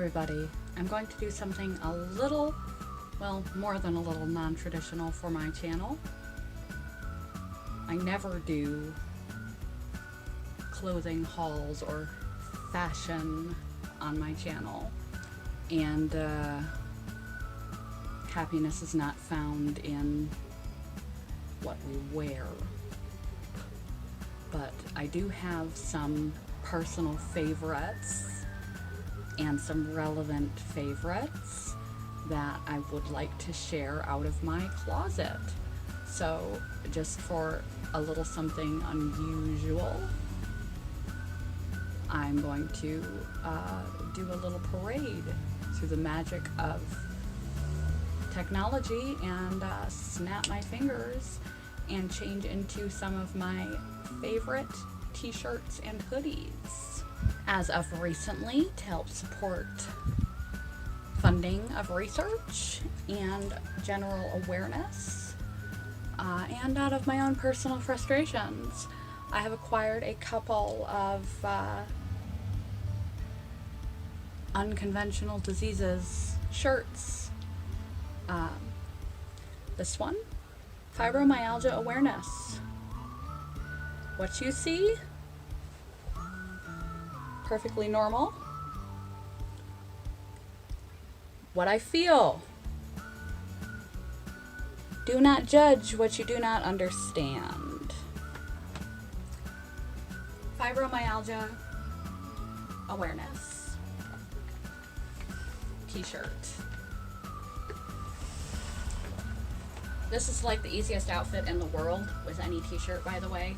everybody. I'm going to do something a little, well, more than a little non-traditional for my channel. I never do clothing hauls or fashion on my channel, and happiness is not found in what we wear. But I do have some personal favorites and some relevant favorites that I would like to share out of my closet. So just for a little something unusual, I'm going to do a little parade through the magic of technology and snap my fingers and change into some of my favorite t-shirts and hoodies. As of recently, to help support funding of research and general awareness, and out of my own personal frustrations, I have acquired a couple of unconventional diseases shirts. This one, Fibromyalgia Awareness. What you see, perfectly normal. What I feel, do not judge what you do not understand. Fibromyalgia Awareness t-shirt. This is like the easiest outfit in the world with any t-shirt, by the way.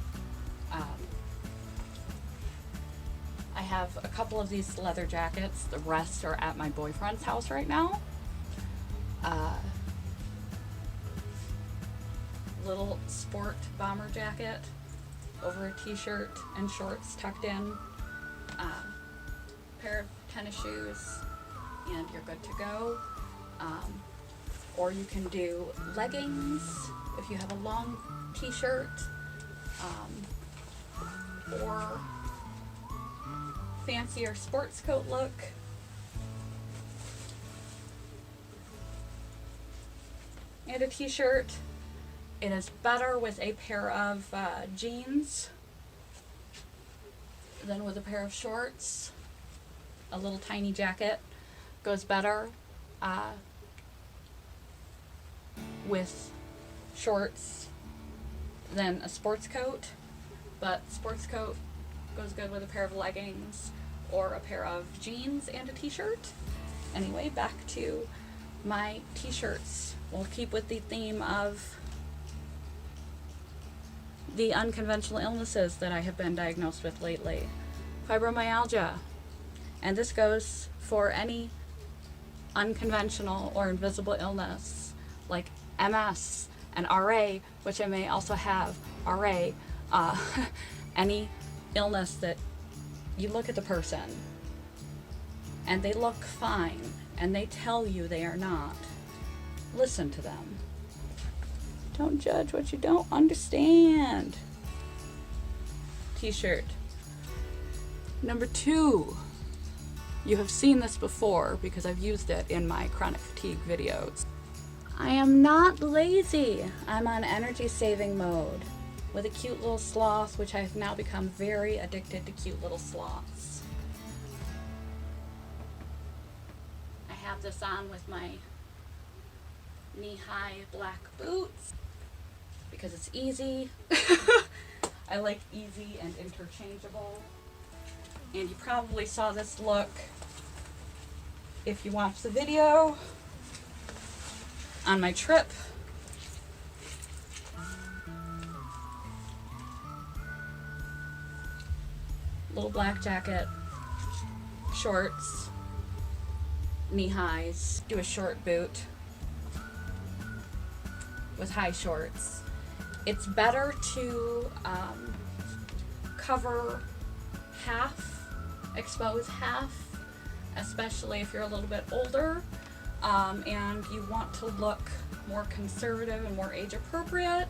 I have a couple of these leather jackets. The rest are at my boyfriend's house right now. Little sport bomber jacket over a t-shirt and shorts tucked in. Pair of tennis shoes, and you're good to go. Or you can do leggings if you have a long t-shirt, or fancier sports coat look. And a t-shirt. It is better with a pair of jeans than with a pair of shorts. A little tiny jacket goes better with shorts than a sports coat, but sports coat goes good with a pair of leggings or a pair of jeans and a t-shirt. Anyway, back to my t-shirts. We'll keep with the theme of the unconventional illnesses that I have been diagnosed with lately. Fibromyalgia. And this goes for any unconventional or invisible illness like MS and RA, which I may also have RA. Any illness that you look at the person and they look fine and they tell you they are not. Listen to them. Don't judge what you don't understand. T-shirt. Number 2. You have seen this before because I've used it in my chronic fatigue videos. I am not lazy. I'm on energy saving mode with a cute little sloth, which I've now become very addicted to cute little sloths. I have this on with my knee-high black boots because it's easy. I like easy and interchangeable. And you probably saw this look if you watched the video on my trip. Little black jacket, shorts, knee highs, do a short boot with high shorts. It's better to cover half, expose half, especially if you're a little bit older and you want to look more conservative and more age appropriate.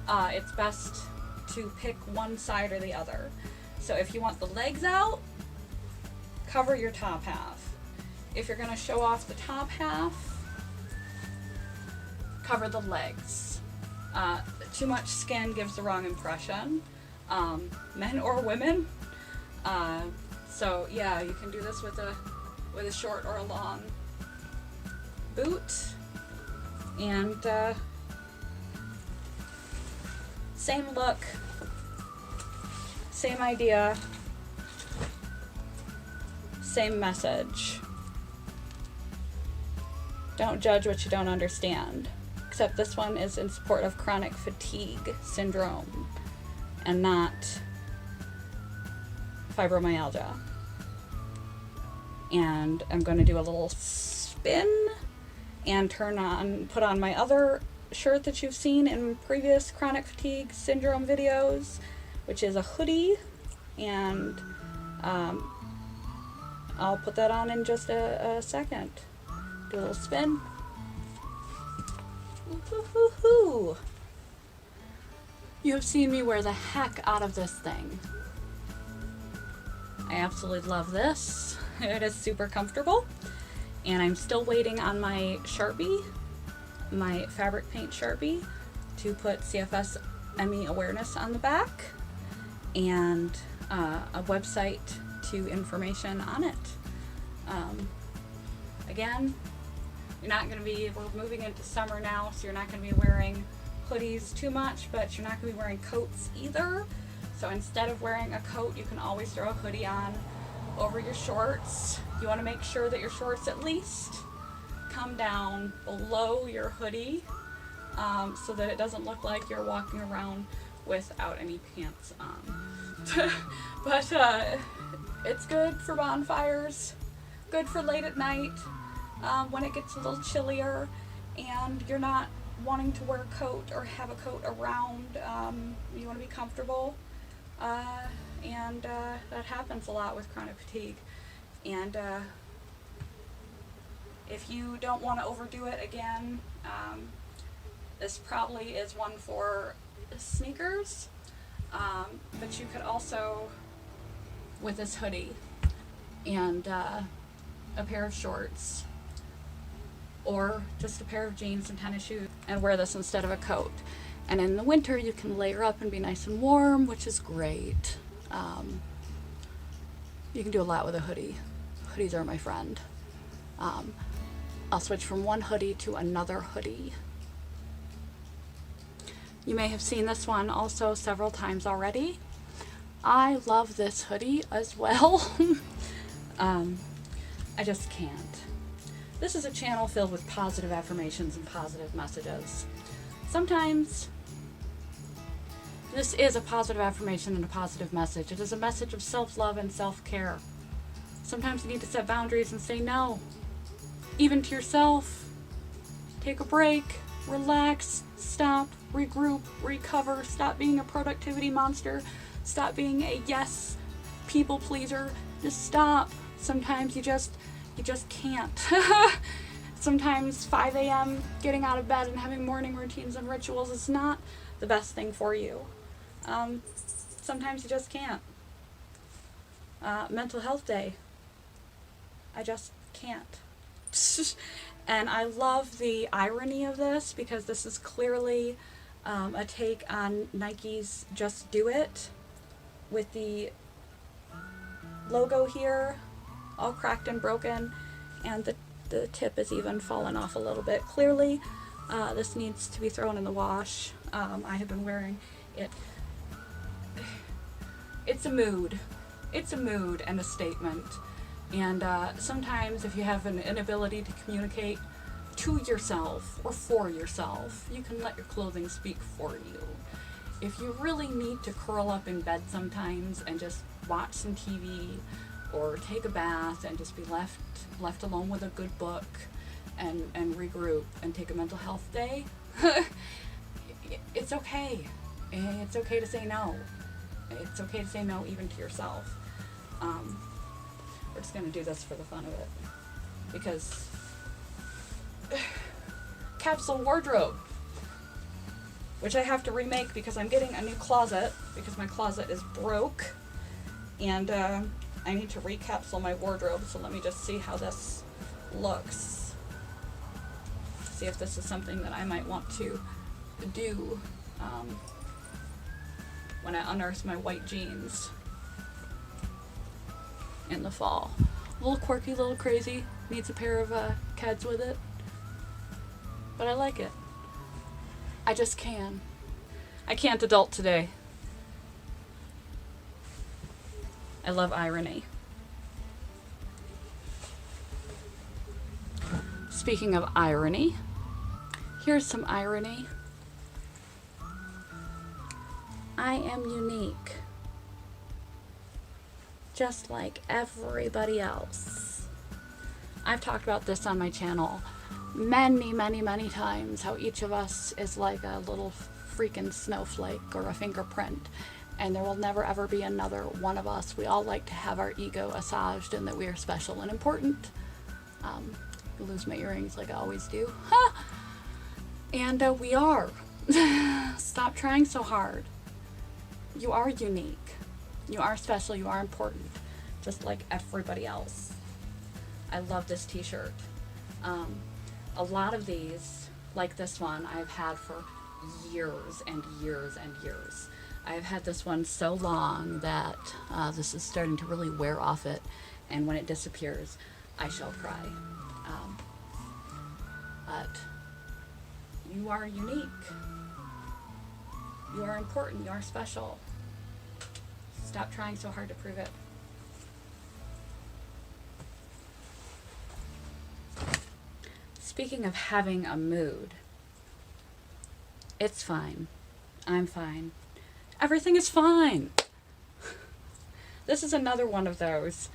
It's best to pick one side or the other. So if you want the legs out, cover your top half. if you're going to show off the top half, cover the legs. Too much skin gives the wrong impression, men or women. So yeah, you can do this with a short or a long boot. And same look, same idea, same message. Don't judge what you don't understand. Except this one is in support of chronic fatigue syndrome and not fibromyalgia. And I'm going to do a little spin and put on my other shirt that you've seen in previous chronic fatigue syndrome videos, which is a hoodie, and I'll put that on in just a second. Do a little spin. Woo-hoo-hoo-hoo. You have seen me wear the heck out of this thing. I absolutely love this. It is super comfortable. And I'm still waiting on my Sharpie, my fabric paint Sharpie, to put CFS ME Awareness on the back, and a website to information on it. Again, we're moving into summer now, so you're not going to be wearing hoodies too much, but you're not going to be wearing coats either. So instead of wearing a coat, you can always throw a hoodie on over your shorts. You want to make sure that your shorts at least come down below your hoodie, so that it doesn't look like you're walking around without any pants on. But it's good for bonfires, good for late at night, when it gets a little chillier and you're not wanting to wear a coat or have a coat around. You want to be comfortable, and that happens a lot with chronic fatigue. And if you don't want to overdo it again, this probably is one for sneakers, but you could also, with this hoodie and a pair of shorts, or just a pair of jeans and tennis shoes, and wear this instead of a coat. And in the winter you can layer up and be nice and warm, which is great. You can do a lot with a hoodie. Hoodies are my friend. I'll switch from one hoodie to another hoodie. You may have seen this one also several times already. I love this hoodie as well. I just can't. This is a channel filled with positive affirmations and positive messages. Sometimes this is a positive affirmation and a positive message. It is a message of self-love and self-care. Sometimes you need to set boundaries and say no, even to yourself. Take a break, relax, stop, regroup, recover, stop being a productivity monster, stop being a yes people pleaser. Just stop. Sometimes you just can't. Sometimes 5 a.m. getting out of bed and having morning routines and rituals is not the best thing for you. Sometimes you just can't. Mental health day. I just can't. And I love the irony of this, because this is clearly a take on Nike's Just Do It, with the logo here all cracked and broken, and the tip is even fallen off a little bit. Clearly this needs to be thrown in the wash. I have been wearing it. It's a mood. It's a mood and a statement. And sometimes if you have an inability to communicate to yourself or for yourself, you can let your clothing speak for you. If you really need to curl up in bed sometimes and just watch some TV or take a bath and just be left alone with a good book and regroup and take a mental health day, it's okay. It's okay to say no. It's okay to say no even to yourself. We're just going to do this for the fun of it, because capsule wardrobe, which I have to remake because I'm getting a new closet because my closet is broke, and I need to recapsule my wardrobe. So let me just see how this looks. See if this is something that I might want to do when I unearth my white jeans in the fall. A little quirky, a little crazy. Needs a pair of Keds with it. But I like it. I just can. I can't adult today. I love irony. Speaking of irony, here's some irony. I am unique, just like everybody else. I've talked about this on my channel many times, how each of us is like a little freaking snowflake or a fingerprint, and there will never ever be another one of us. We all like to have our ego massaged and that we are special and important. I lose my earrings like I always do. And we are. Stop trying so hard. You are unique. You are special. You are important. Just like everybody else. I love this t-shirt. A lot of these, like this one, I've had for years and years and years. I've had this one so long that this is starting to really wear off it, and when it disappears, I shall cry. But you are unique. You are important. You are special. Stop trying so hard to prove it. Speaking of having a mood, it's fine. I'm fine. Everything is fine. This is another one of those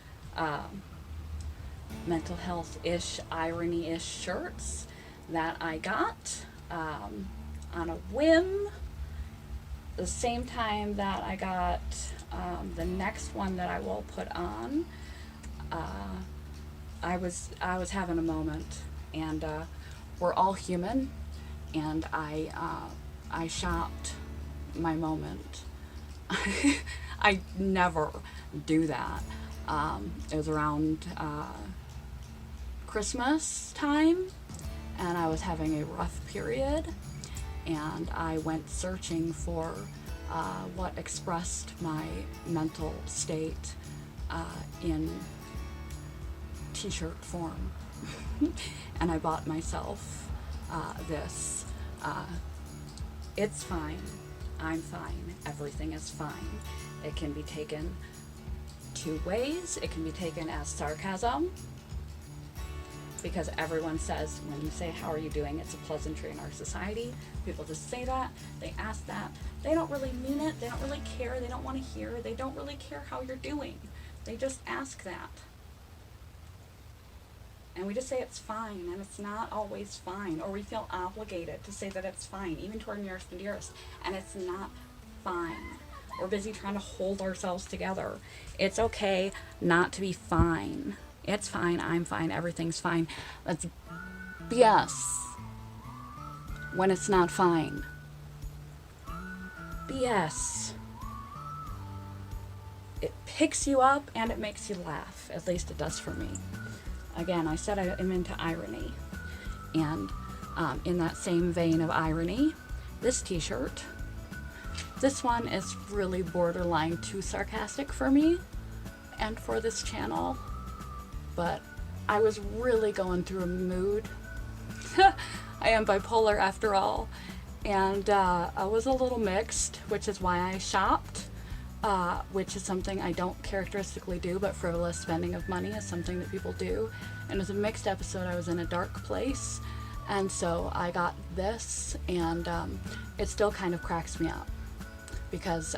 mental health-ish, irony-ish shirts that I got on a whim. The same time that I got the next one that I will put on, I was having a moment, and we're all human, and I shopped my moment. I never do that. It was around Christmas time, and I was having a rough period, and I went searching for what expressed my mental state in t-shirt form. And I bought myself this. It's fine. I'm fine. Everything is fine. It can be taken two ways. It can be taken as sarcasm, because everyone says, when you say, how are you doing, it's a pleasantry in our society. People just say that, they ask that. They don't really mean it, they don't really care, they don't want to hear, they don't really care how you're doing. They just ask that. And we just say it's fine, and it's not always fine. Or we feel obligated to say that it's fine, even to our nearest and dearest, and it's not fine. We're busy trying to hold ourselves together. It's okay not to be fine. It's fine, I'm fine, everything's fine. That's BS when it's not fine. BS. It picks you up and it makes you laugh. At least it does for me. Again, I said I am into irony. And in that same vein of irony, this t-shirt, this one is really borderline too sarcastic for me and for this channel. But I was really going through a mood. I am bipolar after all. And I was a little mixed, which is why I shopped, which is something I don't characteristically do, but frivolous spending of money is something that people do. And it was a mixed episode. I was in a dark place. And so I got this, and it still kind of cracks me up. Because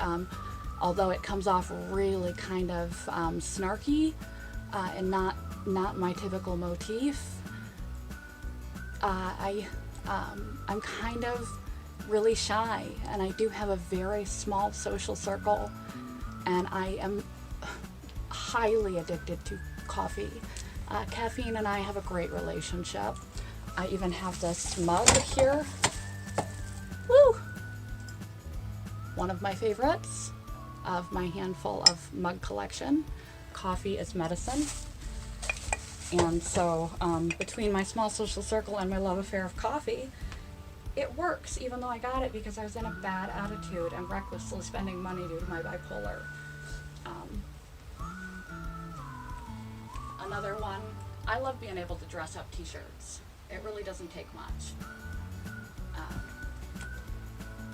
although it comes off really kind of snarky and not my typical motif, I'm kind of really shy, and I do have a very small social circle, and I am highly addicted to coffee. Caffeine and I have a great relationship. I even have this mug here. Woo! One of my favorites of my handful of mug collection. Coffee is medicine. And so between my small social circle and my love affair of coffee, it works, even though I got it because I was in a bad attitude and recklessly spending money due to my bipolar. Another one, I love being able to dress up t-shirts. It really doesn't take much.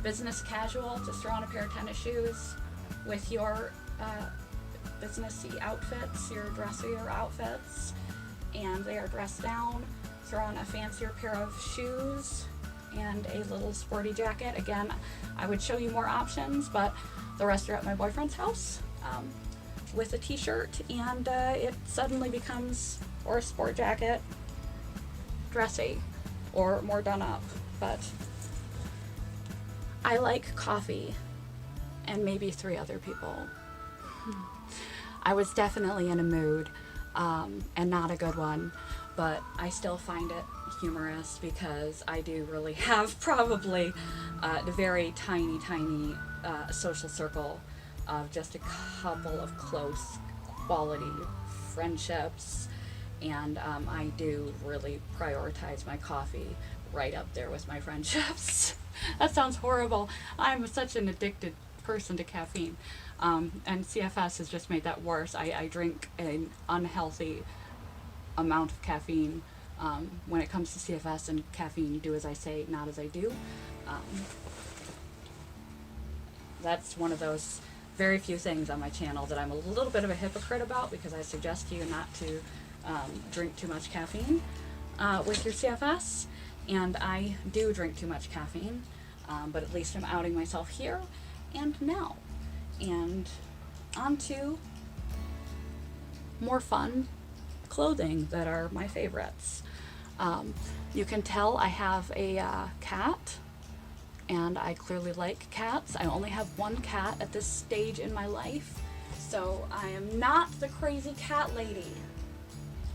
Business casual, just throw on a pair of tennis shoes with your businessy outfits, your dressier outfits, and they are dressed down. Throw on a fancier pair of shoes and a little sporty jacket. Again, I would show you more options, but the rest are at my boyfriend's house with a t-shirt, and it suddenly becomes, or a sport jacket, dressy, or more done up. But I like coffee and maybe 3 other people. I was definitely in a mood, and not a good one, but I still find it humorous because I do really have probably a very tiny social circle of just a couple of close quality friendships, and I do really prioritize my coffee right up there with my friendships. That sounds horrible. I'm such an addicted person to caffeine, and CFS has just made that worse. I drink an unhealthy amount of caffeine when it comes to CFS, and caffeine, do as I say, not as I do. That's one of those very few things on my channel that I'm a little bit of a hypocrite about, because I suggest to you not to drink too much caffeine with your CFS, and I do drink too much caffeine, but at least I'm outing myself here and now. And on to more fun clothing that are my favorites. You can tell I have a cat, and I clearly like cats. I only have one cat at this stage in my life, so I am not the crazy cat lady.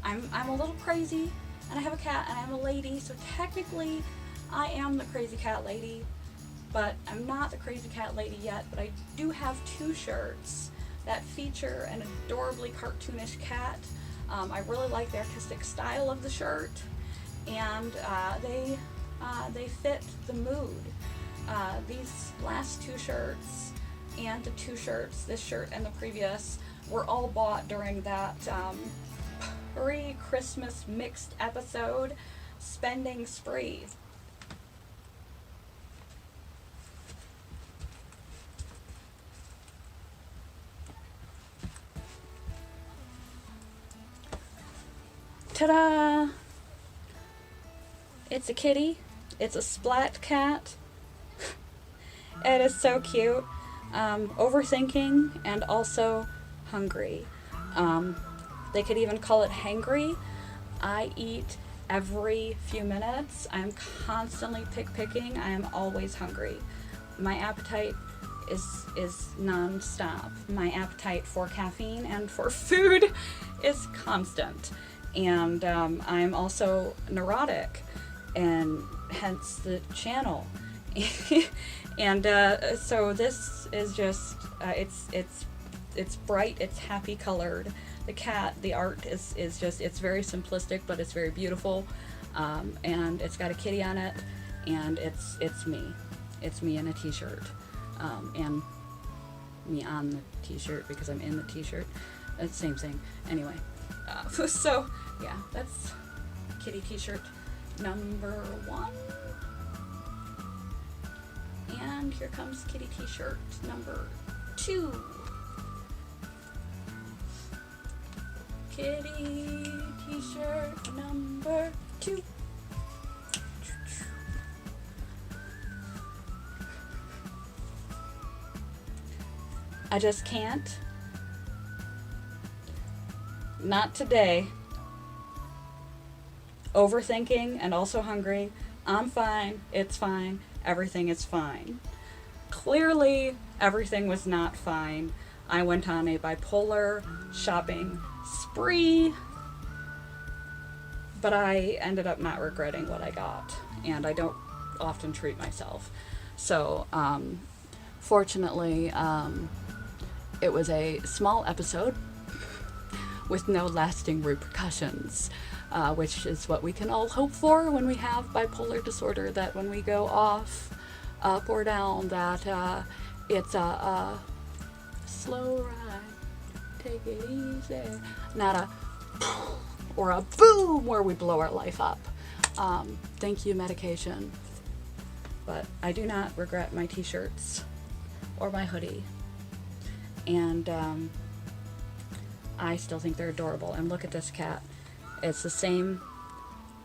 I'm a little crazy, and I have a cat, and I'm a lady, so technically I am the crazy cat lady, but I'm not the crazy cat lady yet. But I do have 2 shirts that feature an adorably cartoonish cat. I really like the artistic style of the shirt, and they fit the mood. These last 2 shirts and the 2 shirts, this shirt and the previous, were all bought during that pre-Christmas mixed episode spending spree. Ta-da! It's a kitty. It's a splat cat. It is so cute. Overthinking and also hungry. They could even call it hangry. I eat every few minutes. I'm constantly picking. I am always hungry. My appetite is non-stop. My appetite for caffeine and for food is constant. And I'm also neurotic, and hence the channel. And so this is just it's bright, it's happy colored. The cat, the art is just, it's very simplistic, but it's very beautiful, and it's got a kitty on it, and it's me in a t-shirt, and me on the t-shirt because I'm in the t-shirt. It's the same thing. Anyway, so yeah, that's kitty t-shirt number 1. And here comes kitty t-shirt number 2. Kitty t-shirt number 2. I just can't. Not today. Overthinking and also hungry. I'm fine. It's fine. Everything is fine. Clearly, everything was not fine. I went on a bipolar shopping spree, but I ended up not regretting what I got, and I don't often treat myself. So, fortunately, it was a small episode with no lasting repercussions, which is what we can all hope for when we have bipolar disorder, that when we go off, up or down, that it's a slow ride, take it easy, not a or a boom where we blow our life up. Thank you, medication. But I do not regret my t-shirts or my hoodie. And I still think they're adorable. And look at this cat. It's the same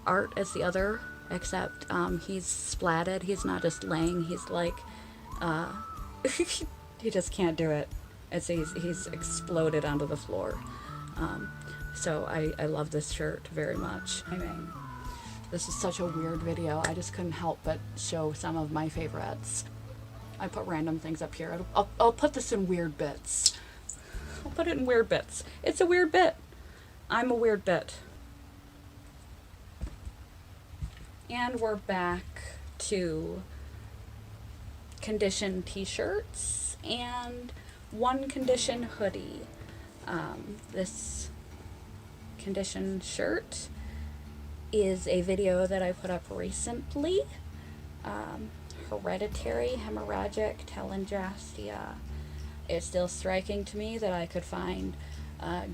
art as the other, except he's splatted. He's not just laying. He's like, he just can't do it. He's exploded onto the floor. So I love this shirt very much. I mean, this is such a weird video. I just couldn't help but show some of my favorites. I put random things up here. I'll put this in weird bits. I'll put it in weird bits. It's a weird bit. I'm a weird bit. And we're back to condition t-shirts and one condition hoodie. This condition shirt is a video that I put up recently. Hereditary hemorrhagic telangiectasia. It's still striking to me that I could find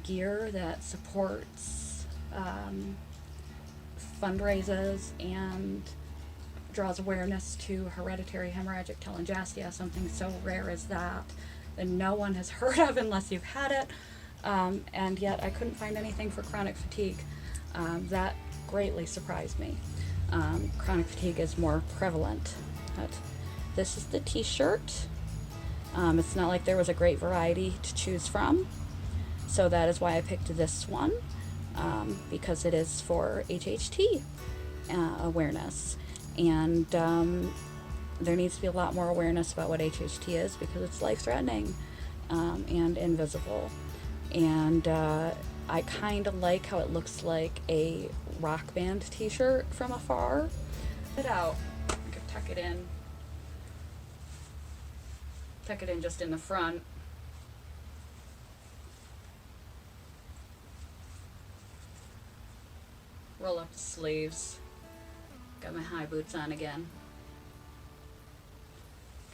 gear that supports fundraisers and draws awareness to hereditary hemorrhagic telangiectasia, something so rare as that no one has heard of unless you've had it. And yet I couldn't find anything for chronic fatigue. That greatly surprised me. Chronic fatigue is more prevalent. But this is the t-shirt. It's not like there was a great variety to choose from, so that is why I picked this one, because it is for HHT awareness. And there needs to be a lot more awareness about what HHT is, because it's life-threatening and invisible. And I kind of like how it looks like a rock band t-shirt from afar. Check it out. I could tuck it in. Tuck it in just in the front. Roll up the sleeves. Got my high boots on again.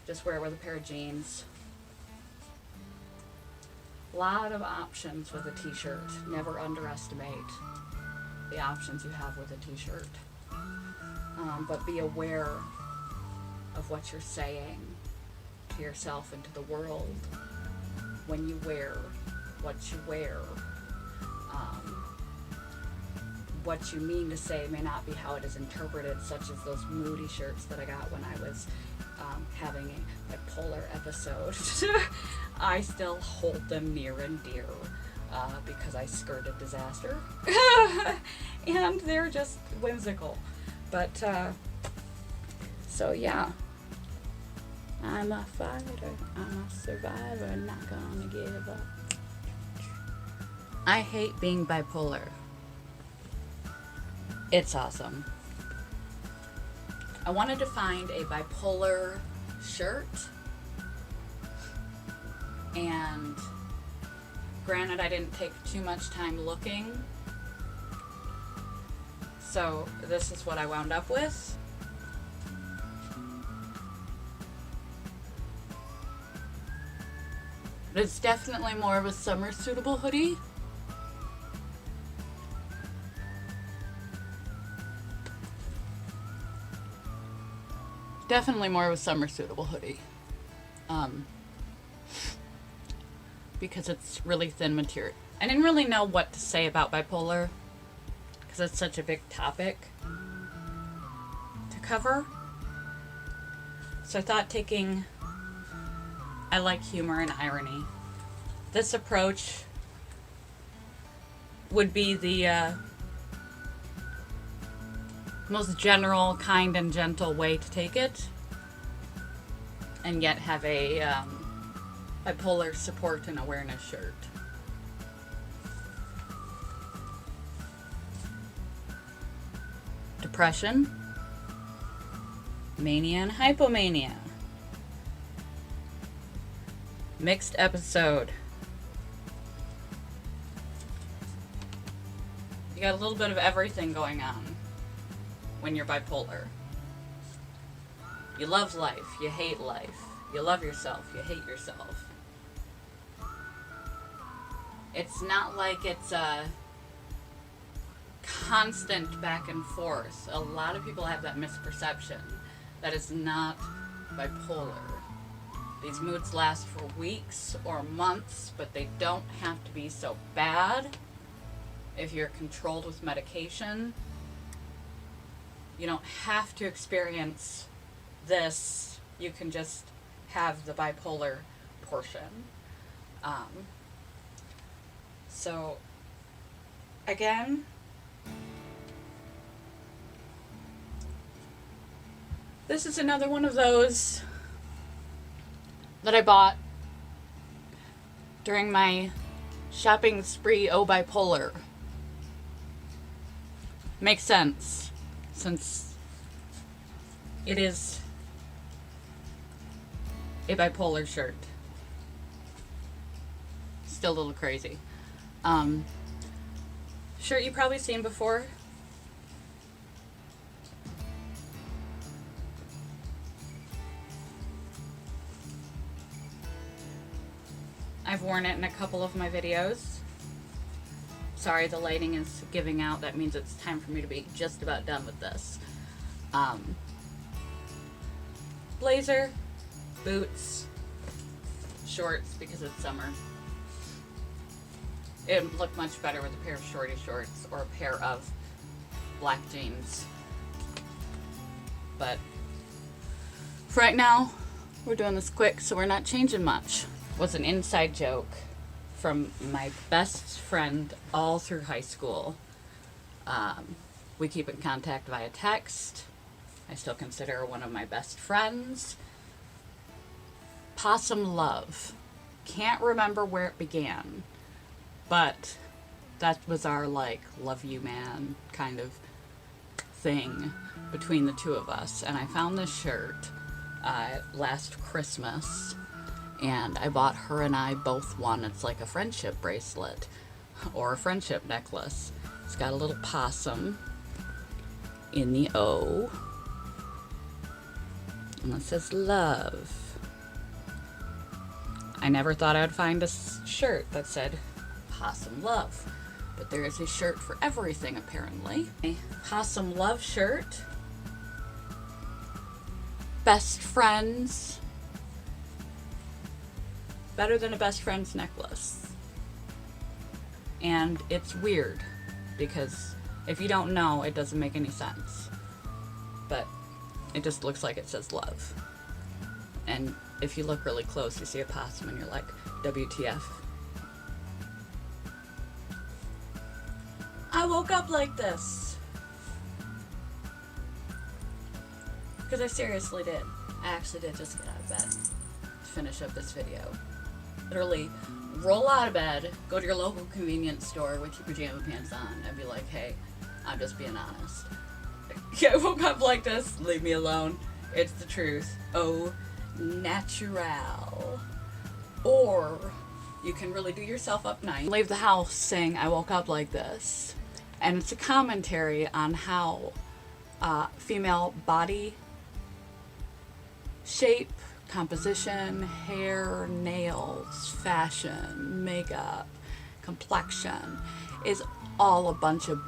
Just wear it with a pair of jeans. A lot of options with a t-shirt. Never underestimate the options you have with a t-shirt. But be aware of what you're saying to yourself and to the world when you wear what you wear. What you mean to say may not be how it is interpreted, such as those moody shirts that I got when I was having a bipolar episode. I still hold them near and dear because I skirted disaster. And they're just whimsical. But, so yeah. I'm a fighter, I'm a survivor, not gonna give up. I hate being bipolar. It's awesome. I wanted to find a bipolar shirt, and granted I didn't take too much time looking, so this is what I wound up with. It's definitely more of a summer suitable hoodie. Definitely more of a summer suitable hoodie. Because it's really thin material. I didn't really know what to say about bipolar because it's such a big topic to cover. So I thought I like humor and irony. This approach would be the most general, kind, and gentle way to take it, and yet have a bipolar support and awareness shirt. Depression, mania, and hypomania. Mixed episode. You got a little bit of everything going on when you're bipolar. You love life, you hate life. You love yourself, you hate yourself. It's not like it's a constant back and forth. A lot of people have that misperception that it's not bipolar. These moods last for weeks or months, but they don't have to be so bad if you're controlled with medication. You don't have to experience this. You can just have the bipolar portion. So, again, this is another one of those that I bought during my shopping spree, oh bipolar. Makes sense, since it is a bipolar shirt. Still a little crazy. Shirt you've probably seen before. I've worn it in a couple of my videos. Sorry, the lighting is giving out. That means it's time for me to be just about done with this. Blazer, boots, shorts because it's summer. It would look much better with a pair of shorty shorts or a pair of black jeans. But for right now, we're doing this quick, so we're not changing much. Was an inside joke from my best friend all through high school. We keep in contact via text. I still consider her one of my best friends. Possum love. Can't remember where it began, but that was our like love you man kind of thing between the two of us. And I found this shirt last Christmas, and I bought her and I both one. It's like a friendship bracelet or a friendship necklace. It's got a little possum in the O, and it says love. I never thought I would find a shirt that said possum love, but there is a shirt for everything apparently. A possum love shirt. Best friends. Better than a best friend's necklace. And it's weird because if you don't know, it doesn't make any sense. But it just looks like it says love. And if you look really close, you see a possum and you're like, WTF. I woke up like this. Because I seriously did. I actually did just get out of bed to finish up this video. Literally roll out of bed, go to your local convenience store with your pajama pants on, and be like, hey, I'm just being honest. I woke up like this, leave me alone. It's the truth. Oh, natural. Or you can really do yourself up nice. Leave the house saying, I woke up like this. And it's a commentary on how female body shape, composition, hair, nails, fashion, makeup, complexion is all a bunch of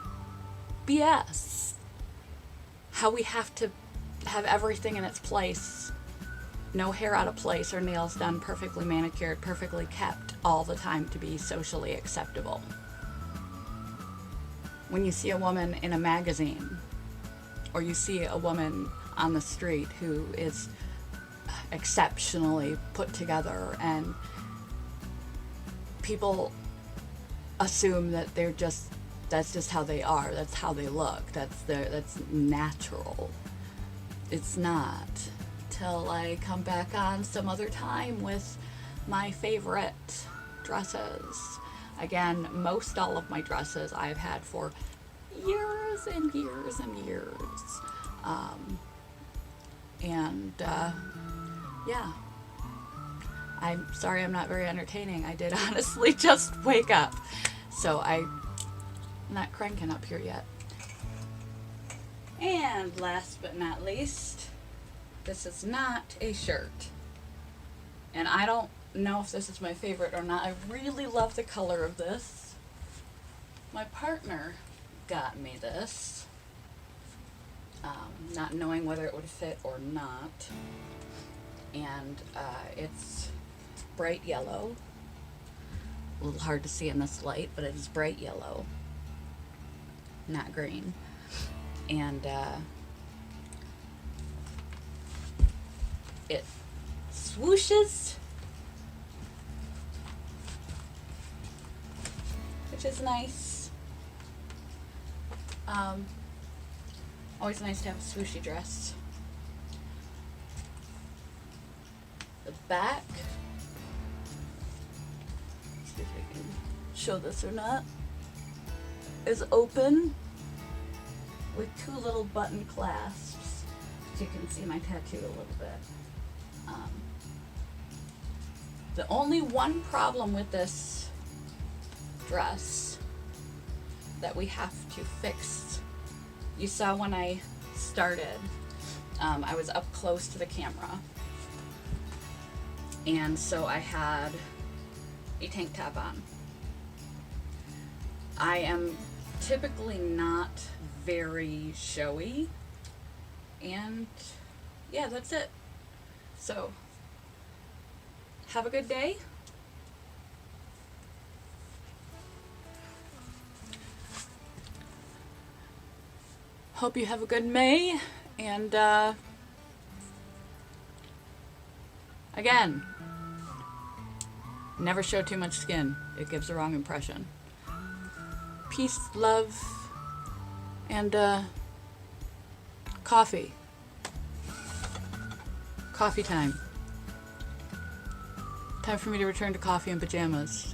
BS. How we have to have everything in its place. No hair out of place or nails done perfectly manicured, perfectly kept all the time to be socially acceptable. When you see a woman in a magazine, or you see a woman on the street who is exceptionally put together, and people assume that that's just how they are, that's how they look, that's natural. It's not, till I come back on some other time with my favorite dresses. Again, most all of my dresses I've had for years and years and years. Yeah. I'm sorry I'm not very entertaining. I did honestly just wake up. So I not cranking up here yet. And last but not least, this is not a shirt. And I don't know if this is my favorite or not. I really love the color of this. My partner got me this, not knowing whether it would fit or not. And it's bright yellow. A little hard to see in this light, but it is bright yellow, not green. And it swooshes, which is nice. Always nice to have a sushi dress. The back, see if I can show this or not, is open with two little button clasps. So you can see my tattoo a little bit. The only one problem with this dress that we have to fix, you saw when I started, I was up close to the camera, and so I had a tank top on. I am typically not very showy, and yeah, that's it. So have a good day. Hope you have a good May, and again, never show too much skin. It gives the wrong impression. Peace, love, and coffee. Coffee time. Time for me to return to coffee and pajamas.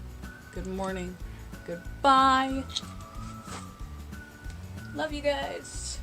Good morning. Goodbye. Love you guys.